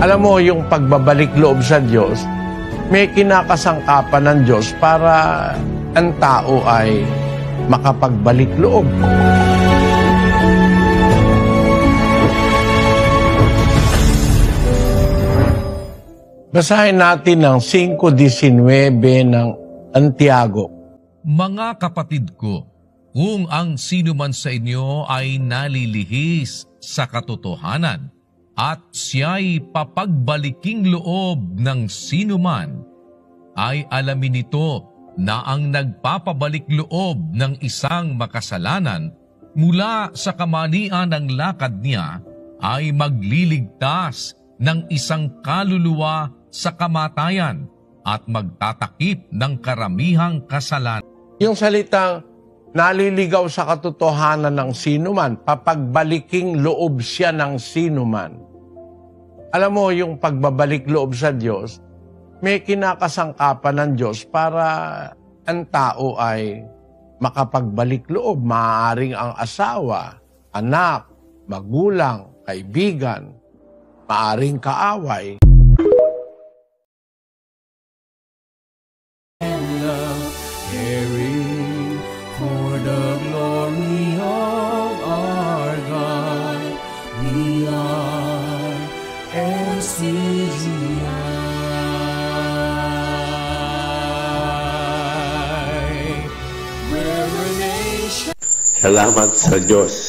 Alam mo, yung pagbabalik loob sa Diyos, may kinakasangkapan ng Diyos para ang tao ay makapagbalik loob. Basahin natin ang 5:19 ng Santiago. Mga kapatid ko, kung ang sino man sa inyo ay nalilihis sa katotohanan at siya'y papagbaliking loob ng sino man, ay alamin nito na ang nagpapabalik loob ng isang makasalanan mula sa kamalian ng lakad niya ay magliligtas ng isang kaluluwa sa kamatayan at magtatakip ng karamihang kasalanan. Yung salitang naliligaw sa katotohanan ng sinuman, papagbaliking loob siya ng sinuman. Alam mo, yung pagbabalik loob sa Diyos, may kinakasangkapan ng Diyos para ang tao ay makapagbalik loob. Maaaring ang asawa, anak, magulang, kaibigan, maaaring kaaway. For the glory of our God, we are Salamat sa Diyos